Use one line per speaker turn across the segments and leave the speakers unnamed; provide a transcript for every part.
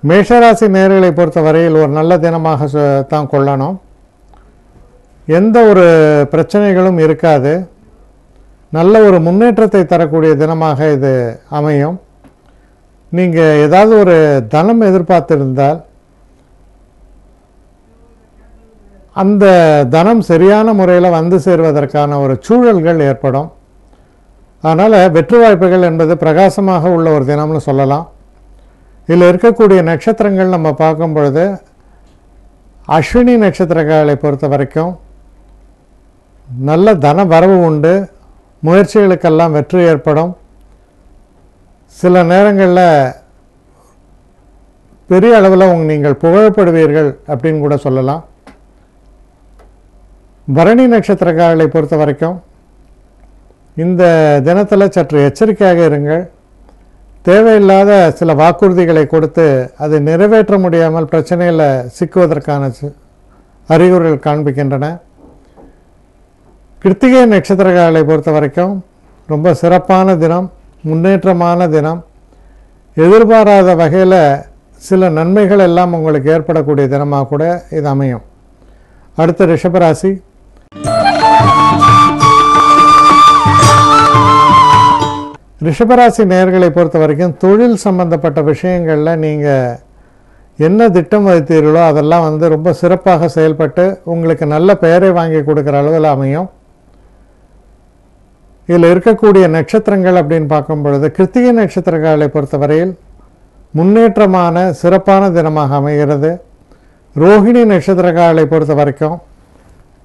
மேஷராசி நேயர்களை பொறுத்த வரையில் ஒரு நல்ல தினமாக தான் கொள்ளணும். எந்த ஒரு பிரச்சனைகளும் இருக்காது. நல்ல ஒரு முன்னேற்றத்தை தரக்கூடிய தினமாக இது அமையும். நீங்கள் ஏதாவது ஒரு தனம் எதிர்பார்த்திருந்தால் அந்த தனம் சரியான முறையில் வந்து சேர்வதற்கான ஒரு சூழல்கள் ஏற்படும். அதனால் வெற்றி வாய்ப்புகள் என்பது பிரகாசமாக உள்ள ஒரு தினம்னு சொல்லலாம். இதில் இருக்கக்கூடிய நட்சத்திரங்கள் நம்ம பார்க்கும் பொழுது அஸ்வினி நட்சத்திரங்களை பொறுத்த வரைக்கும் நல்ல தன வரவு உண்டு. முயற்சிகளுக்கெல்லாம் வெற்றி ஏற்படும். சில நேரங்களில் பெரிய அளவில் நீங்கள் புகழப்படுவீர்கள் அப்படின்னு கூட சொல்லலாம். பரணி நட்சத்திரங்களை பொறுத்த வரைக்கும் இந்த தினத்தில் சற்று எச்சரிக்கையாக இருங்கள். தேவையில்லாத சில வாக்குறுதிகளை கொடுத்து அதை நிறைவேற்ற முடியாமல் பிரச்சனையில் சிக்குவதற்கான அறிகுறிகள் காண்பிக்கின்றன. கிருத்திகை நட்சத்திரங்களை பொறுத்த வரைக்கும் ரொம்ப சிறப்பான தினம், முன்னேற்றமான தினம். எதிர்பாராத வகையில் சில நன்மைகள் எல்லாம் உங்களுக்கு ஏற்படக்கூடிய தினமாக கூட இது அமையும். அடுத்த ரிஷபராசி. ரிஷபராசி நேயர்களை பொறுத்த வரைக்கும் தொழில் சம்பந்தப்பட்ட விஷயங்களில் நீங்கள் என்ன திட்டம் வைத்தீர்களோ அதெல்லாம் ரொம்ப சிறப்பாக செயல்பட்டு உங்களுக்கு நல்ல பெயரை வாங்கி கொடுக்குற அளவில் அமையும். இதில் இருக்கக்கூடிய நட்சத்திரங்கள் அப்படின்னு பார்க்கும் பொழுது கிருத்திகை நட்சத்திரங்களை பொறுத்தவரையில் முன்னேற்றமான சிறப்பான தினமாக அமைகிறது. ரோஹிணி நட்சத்திரங்களை பொறுத்த வரைக்கும்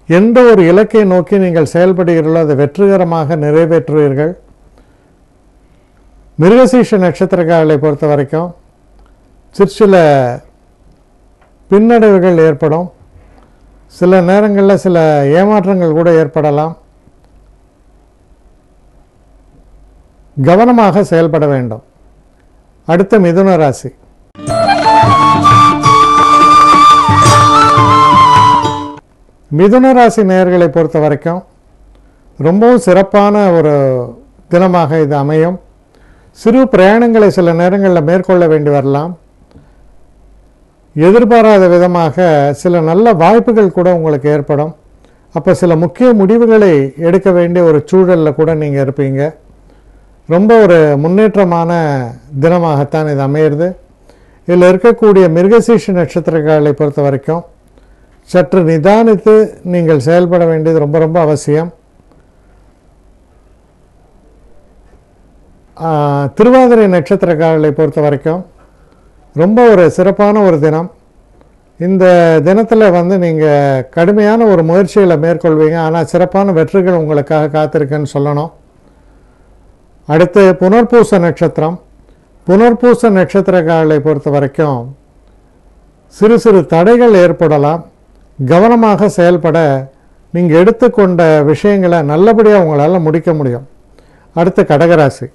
எந்த ஒரு இலக்கை நோக்கி நீங்கள் செயல்படுகிறீர்களோ அதை வெற்றிகரமாக நிறைவேற்றுவீர்கள். மிருகசீஷ நட்சத்திரங்களை பொறுத்த வரைக்கும் சிற்சில பின்னடைவுகள் ஏற்படும். சில நேரங்களில் சில ஏமாற்றங்கள் கூட ஏற்படலாம். கவனமாக செயல்பட வேண்டும். அடுத்த மிதுன ராசி. மிதுன ராசி நேயர்களை பொறுத்த வரைக்கும் ரொம்பவும் சிறப்பான ஒரு தினமாக இது அமையும். சிறு பிரயாணங்களை சில நேரங்களில் மேற்கொள்ள வேண்டி வரலாம். எதிர்பாராத விதமாக சில நல்ல வாய்ப்புகள் கூட உங்களுக்கு ஏற்படும். அப்போ சில முக்கிய முடிவுகளை எடுக்க வேண்டிய ஒரு சூழலில் கூட நீங்கள் இருப்பீங்க. ரொம்ப ஒரு முன்னேற்றமான தினமாகத்தான் இது அமையிறது. இதில் இருக்கக்கூடிய மிருகசீஷ நட்சத்திரங்களை பொறுத்த வரைக்கும் சற்று நிதானித்து நீங்கள் செயல்பட வேண்டியது ரொம்ப ரொம்ப அவசியம். திருவாதிரை நட்சத்திரங்களை பொறுத்த வரைக்கும் ரொம்ப ஒரு சிறப்பான ஒரு தினம். இந்த தினத்தில் நீங்கள் கடுமையான ஒரு முயற்சிகளை மேற்கொள்வீங்க. ஆனால் சிறப்பான வெற்றிகள் உங்களுக்காக காத்திருக்குன்னு சொல்லணும். அடுத்து புனர்பூச நட்சத்திரம். புனர்பூச நட்சத்திரங்களை பொறுத்த வரைக்கும் சிறு சிறு தடைகள் ஏற்படலாம். கவனமாக செயல்பட நீங்கள் எடுத்துக்கொண்ட விஷயங்களை நல்லபடியாக உங்களால் முடிக்க முடியும். அடுத்து கடகராசி.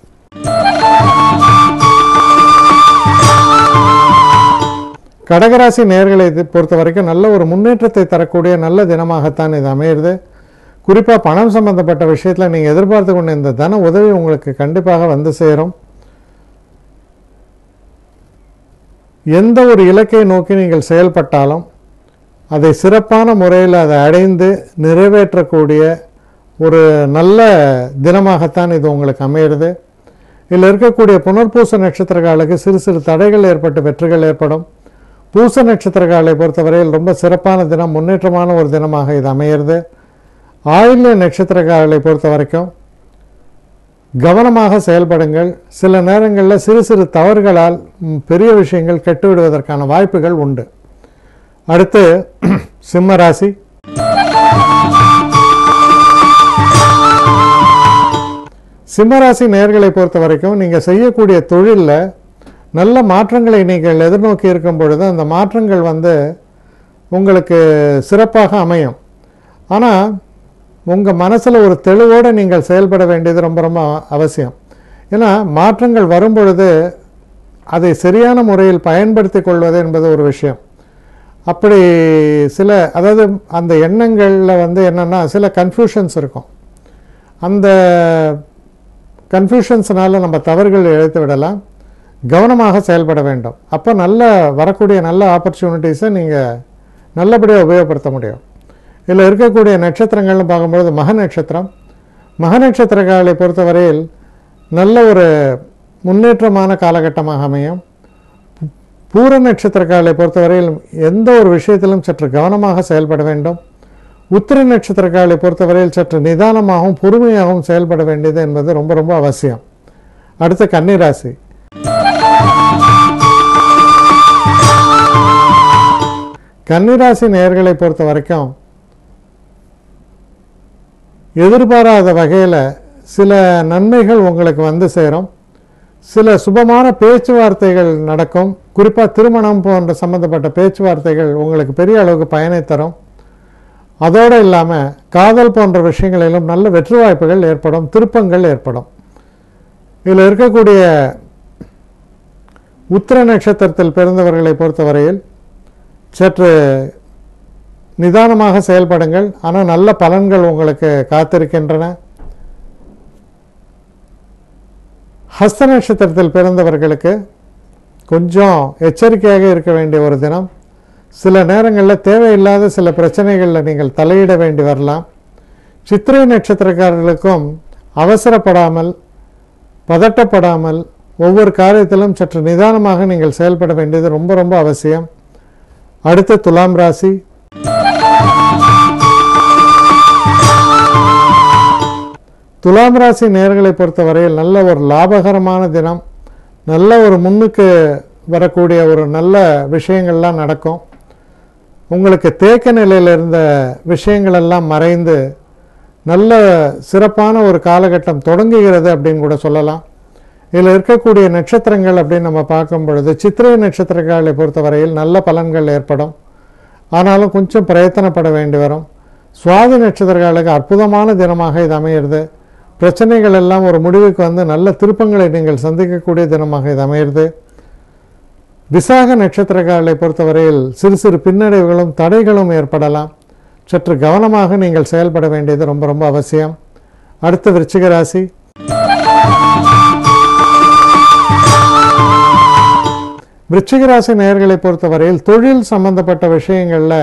கடகராசி நேயர்களை பொறுத்த வரைக்கும் நல்ல ஒரு முன்னேற்றத்தை தரக்கூடிய நல்ல தினமாகத்தான் இது அமையிறது. குறிப்பாக பணம் சம்பந்தப்பட்ட விஷயத்தில் நீங்கள் எதிர்பார்த்து கொண்ட இந்த தன உதவி உங்களுக்கு கண்டிப்பாக வந்து சேரும். எந்த ஒரு இலக்கை நோக்கி நீங்கள் செயல்பட்டாலும் அதை சிறப்பான முறையில் அதை அடைந்து நிறைவேற்றக்கூடிய ஒரு நல்ல தினமாகத்தான் இது உங்களுக்கு அமையிறது. இதில் இருக்கக்கூடிய புனர்பூச நட்சத்திரங்களுக்கு சிறு சிறு தடைகள் ஏற்பட்டு வெற்றிகள் ஏற்படும். பூச நட்சத்திரங்களை பொறுத்தவரையில் ரொம்ப சிறப்பான தினம், முன்னேற்றமான ஒரு தினமாக இது அமையிறது. ஆயில்ய நட்சத்திரங்களை பொறுத்த வரைக்கும் கவனமாக செயல்படுங்கள். சில நேரங்களில் சிறு சிறு தவறுகளால் பெரிய விஷயங்கள் கெட்டுவிடுவதற்கான வாய்ப்புகள் உண்டு. அடுத்து சிம்ம ராசி. சிம்மராசி நேயர்களை பொறுத்த வரைக்கும் நீங்கள் செய்யக்கூடிய தொழிலில் நல்ல மாற்றங்களை நீங்கள் எதிர்நோக்கி இருக்கும் பொழுது அந்த மாற்றங்கள் உங்களுக்கு சிறப்பாக அமையும். ஆனால் உங்கள் மனசில் ஒரு தெளிவோடு நீங்கள் செயல்பட வேண்டியது ரொம்ப ரொம்ப அவசியம். ஏன்னா மாற்றங்கள் வரும் பொழுது அதை சரியான முறையில் பயன்படுத்தி கொள்வது என்பது ஒரு விஷயம். அப்படி சில அதாவது அந்த எண்ணங்களில் என்னென்னா சில கன்ஃபியூஷன்ஸ் இருக்கும். அந்த கன்ஃபியூஷன்ஸ்னால் நம்ம தவறுகள் இழைத்து விடலாம். கவனமாக செயல்பட வேண்டும். அப்போ வரக்கூடிய நல்ல ஆப்பர்ச்சுனிட்டிஸை நீங்கள் நல்லபடியாக உபயோகப்படுத்த முடியும். இதில் இருக்கக்கூடிய நட்சத்திரங்கள்னு பார்க்கும்பொழுது மக நட்சத்திரம். மக நட்சத்திரக்காரர்களை பொறுத்தவரையில் நல்ல ஒரு முன்னேற்றமான காலகட்டமாக அமையும். பூர நட்சத்திரக்காரர்களை பொறுத்தவரையில் எந்த ஒரு விஷயத்திலும் சற்று கவனமாக செயல்பட வேண்டும். உத்திர நட்சத்திரக்காரர்களை பொறுத்தவரையில் சற்று நிதானமாகவும் பொறுமையாகவும் செயல்பட வேண்டியது என்பது ரொம்ப ரொம்ப அவசியம். அடுத்து கன்னிராசி. கன்னிராசி நேயர்களை பொறுத்த வரைக்கும் எதிர்பாராத வகையில் சில நன்மைகள் உங்களுக்கு வந்து சேரும். சில சுபமான பேச்சுவார்த்தைகள் நடக்கும். குறிப்பாக திருமணம் போன்ற சம்பந்தப்பட்ட பேச்சுவார்த்தைகள் உங்களுக்கு பெரிய அளவுக்கு பயனை தரும். அதோடு இல்லாமல் காதல் போன்ற விஷயங்களிலும் நல்ல வெற்றி வாய்ப்புகள் ஏற்படும், திருப்பங்கள் ஏற்படும். இதில் இருக்கக்கூடிய உத்திர நட்சத்திரத்தில் பிறந்தவர்களை பொறுத்தவரையில் சற்று நிதானமாக செயல்படுங்கள். ஆனால் நல்ல பலன்கள் உங்களுக்கு காத்திருக்கின்றன. ஹஸ்த நட்சத்திரத்தில் பிறந்தவர்களுக்கு கொஞ்சம் எச்சரிக்கையாக இருக்க வேண்டிய ஒரு தினம். சில நேரங்களில் தேவையில்லாத சில பிரச்சனைகளில் நீங்கள் தலையிட வேண்டி வரலாம். சித்திரை நட்சத்திரக்காரர்களுக்கும் அவசரப்படாமல் பதட்டப்படாமல் ஒவ்வொரு காரியத்திலும் சற்று நிதானமாக நீங்கள் செயல்பட வேண்டியது ரொம்ப ரொம்ப அவசியம். அடுத்து துலாம் ராசி. துலாம் ராசி நேயர்களை பொறுத்தவரையில் நல்ல ஒரு லாபகரமான தினம். நல்ல ஒரு முன்னுக்கு வரக்கூடிய ஒரு நல்ல விஷயங்கள்லாம் நடக்கும். உங்களுக்கு தேக்க நிலையில் இருந்த விஷயங்களெல்லாம் மறைந்து நல்ல சிறப்பான ஒரு காலகட்டம் தொடங்குகிறது அப்படின்னு கூட சொல்லலாம். இதில் இருக்கக்கூடிய நட்சத்திரங்கள் அப்படின்னு நம்ம பார்க்கும் பொழுது சித்திரை நட்சத்திரக்காரர்களை பொறுத்தவரையில் நல்ல பலன்கள் ஏற்படும். ஆனாலும் கொஞ்சம் பிரயத்தனப்பட வேண்டி வரும். சுவாதி நட்சத்திரக்காரர்களுக்கு அற்புதமான தினமாக இது அமையிறது. பிரச்சனைகள் எல்லாம் ஒரு முடிவுக்கு வந்து நல்ல திருப்பங்களை நீங்கள் சந்திக்கக்கூடிய தினமாக இது அமையிறது. விசாக நட்சத்திரக்காரர்களை பொறுத்தவரையில் சிறு சிறு பின்னடைவுகளும் தடைகளும் ஏற்படலாம். சற்று கவனமாக நீங்கள் செயல்பட வேண்டியது ரொம்ப ரொம்ப அவசியம். அடுத்து விருச்சிக ராசி. விருச்சிக ராசி நேயர்களை பொறுத்தவரையில் தொழில் சம்பந்தப்பட்ட விஷயங்களில்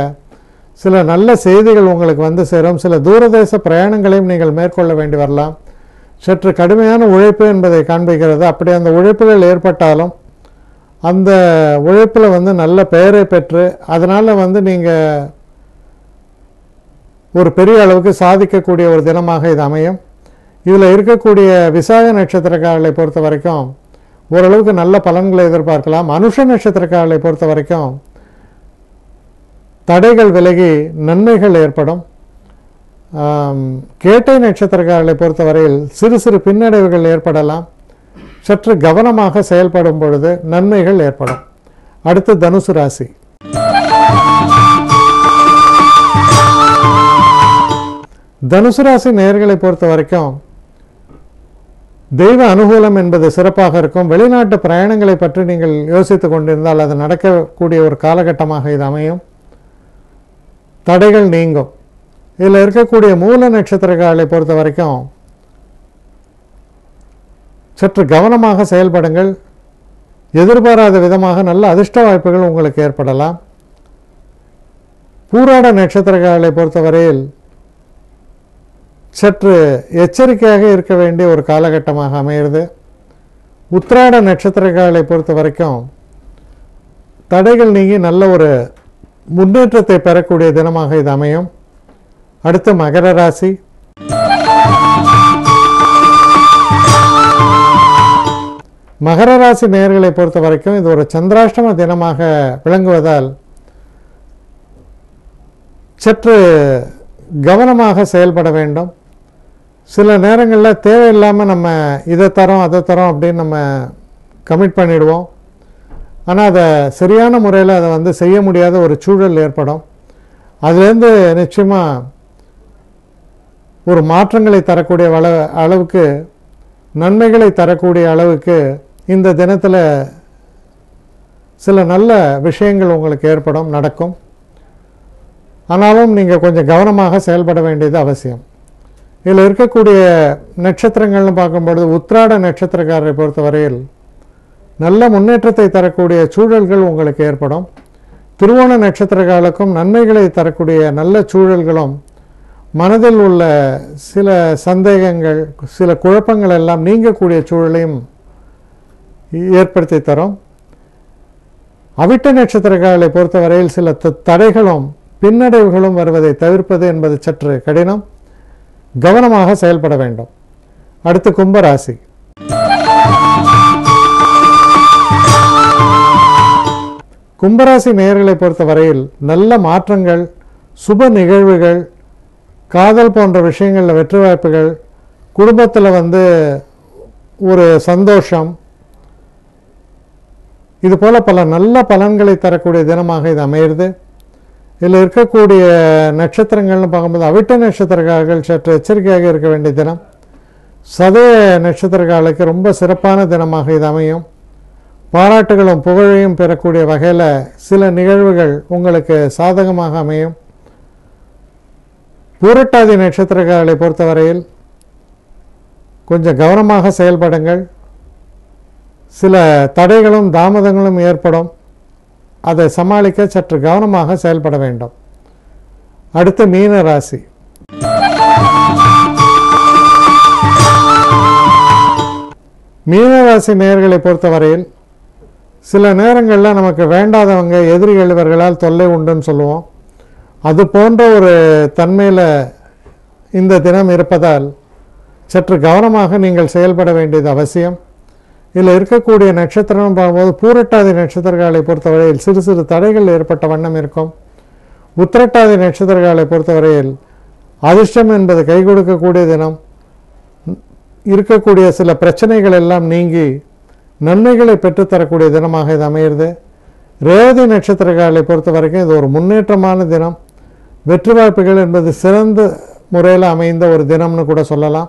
சில நல்ல செய்திகள் உங்களுக்கு வந்து சேரும். சில தூரதேச பிரயாணங்களையும் நீங்கள் மேற்கொள்ள வேண்டி வரலாம். சற்று கடுமையான உழைப்பு என்பதை காண்பிக்கிறது. அப்படி அந்த உழைப்புகள் ஏற்பட்டாலும் அந்த உழைப்பில் வந்து நல்ல பெயரை பெற்று அதனால் வந்து நீங்கள் ஒரு பெரிய அளவுக்கு சாதிக்கக்கூடிய ஒரு தினமாக இது அமையும். இதில் இருக்கக்கூடிய விசாக நட்சத்திரக்காரர்களை பொறுத்த வரைக்கும் ஓரளவுக்கு நல்ல பலன்களை எதிர்பார்க்கலாம். அனுஷ நட்சத்திரக்காரர்களை பொறுத்த வரைக்கும் தடைகள் விலகி நன்மைகள் ஏற்படும். கேட்டை நட்சத்திரக்காரர்களை பொறுத்தவரையில் சிறு சிறு பின்னடைவுகள் ஏற்படலாம். சற்று கவனமாக செயல்படும் பொழுது நன்மைகள் ஏற்படும். அடுத்து தனுசு ராசி. தனுசு ராசி நேயர்களை பொறுத்த வரைக்கும் தெய்வ அனுகூலம் என்பது சிறப்பாக இருக்கும். வெளிநாட்டு பிரயாணங்களை பற்றி நீங்கள் யோசித்து கொண்டிருந்தால் அது நடக்கக்கூடிய ஒரு காலகட்டமாக இது அமையும். தடைகள் நீங்கும். இதில் இருக்கக்கூடிய மூல நட்சத்திரக்காரர்களை பொறுத்த வரைக்கும் சற்று கவனமாக செயல்படுங்கள். எதிர்பாராத விதமாக நல்ல அதிர்ஷ்ட வாய்ப்புகள் உங்களுக்கு ஏற்படலாம். பூராட நட்சத்திரக்காரர்களை பொறுத்தவரையில் சற்று எச்சரிக்கையாக இருக்க வேண்டிய ஒரு காலகட்டமாக அமைகிறது. உத்திராட நட்சத்திரக்காரர்களை பொறுத்த வரைக்கும் தடைகள் நீங்கி நல்ல ஒரு முன்னேற்றத்தை பெறக்கூடிய தினமாக இது அமையும். அடுத்து மகர ராசி. மகர ராசி நேயர்களை பொறுத்த வரைக்கும் இது ஒரு சந்திராஷ்டம தினமாக விளங்குவதால் சற்று கவனமாக செயல்பட வேண்டும். சில நேரங்களில் தேவையில்லாமல் நம்ம இதை தரோம் அதை தரோம் அப்படின்னு நம்ம கமிட் பண்ணிடுவோம். ஆனால் அதை சரியான முறையில் அதை வந்து செய்ய முடியாத ஒரு சூழல் ஏற்படும். அதுலேருந்து நிச்சயமாக ஒரு மாற்றங்களை தரக்கூடிய அளவுக்கு நன்மைகளை தரக்கூடிய அளவுக்கு இந்த தினத்தில் சில நல்ல விஷயங்கள் உங்களுக்கு ஏற்படும், நடக்கும். ஆனாலும் நீங்கள் கொஞ்சம் கவனமாக செயல்பட வேண்டியது அவசியம். இதில் இருக்கக்கூடிய நட்சத்திரங்கள்னு பார்க்கும்பொழுது உத்திராட நட்சத்திரக்காரரை பொறுத்தவரையில் நல்ல முன்னேற்றத்தை தரக்கூடிய சூழல்கள் உங்களுக்கு ஏற்படும். திருவோண நட்சத்திரக்காலுக்கும் நன்மைகளை தரக்கூடிய நல்ல சூழல்களும் மனதில் உள்ள சில சந்தேகங்கள், சில குழப்பங்கள் எல்லாம் நீங்கக்கூடிய சூழலையும் ஏற்படுத்தி தரும். அவிட்ட நட்சத்திரக்காலை பொறுத்தவரையில் சில தடைகளும் பின்னடைவுகளும் வருவதை தவிர்ப்பது என்பது சற்று கடினம். கவனமாக செயல்பட வேண்டும். அடுத்து கும்பராசி. கும்பராசி நேயர்களை பொறுத்தவரையில் நல்ல மாற்றங்கள், சுப நிகழ்வுகள், காதல் போன்ற விஷயங்களில் வெற்றி வாய்ப்புகள், குடும்பத்தில் ஒரு சந்தோஷம், இது போல பல நல்ல பலன்களை தரக்கூடிய தினமாக இது அமையிறது. இதில் இருக்கக்கூடிய நட்சத்திரங்கள்னு பார்க்கும்போது அவிட்ட நட்சத்திரக்காரர்கள் சற்று எச்சரிக்கையாக இருக்க வேண்டிய தினம். சதய நட்சத்திரக்காரர்களுக்கு ரொம்ப சிறப்பான தினமாக இது அமையும். பாராட்டுகளும் புகழையும் பெறக்கூடிய வகையில் சில நிகழ்வுகள் உங்களுக்கு சாதகமாக அமையும். பூரட்டாதி நட்சத்திரக்காரர்களை பொறுத்தவரையில் கொஞ்சம் கவனமாக செயல்படுங்கள். சில தடைகளும் தாமதங்களும் ஏற்படும். அதை சமாளிக்க சற்று கவனமாக செயல்பட வேண்டும். அடுத்து மீன ராசி. மீனராசி நேயர்களை பொறுத்தவரையில் சில நேரங்களில் நமக்கு வேண்டாதவங்க, எதிரிகள் இவர்களால் தொல்லை உண்டுன்னு சொல்லுவோம். அது போன்ற ஒரு தன்மையில் இந்த தினம் இருப்பதால் சற்று கவனமாக நீங்கள் செயல்பட வேண்டியது அவசியம். இதில் இருக்கக்கூடிய நட்சத்திரம் பார்க்கும்போது பூரட்டாதி நட்சத்திரங்களை பொறுத்தவரையில் சிறு சிறு தடைகள் ஏற்பட்ட வண்ணம் இருக்கும். உத்திரட்டாதி நட்சத்திரங்களை பொறுத்தவரையில் அதிர்ஷ்டம் என்பது கை கொடுக்கக்கூடிய தினம். இருக்கக்கூடிய சில பிரச்சனைகள் எல்லாம் நீங்கி நன்மைகளை பெற்றுத்தரக்கூடிய தினமாக இது அமையிறது. ரேவதி நட்சத்திரங்களை பொறுத்த வரைக்கும் இது ஒரு முன்னேற்றமான தினம். வெற்றி வாய்ப்புகள் என்பது சிறந்த முறையில் அமைந்த ஒரு தினம்னு கூட சொல்லலாம்.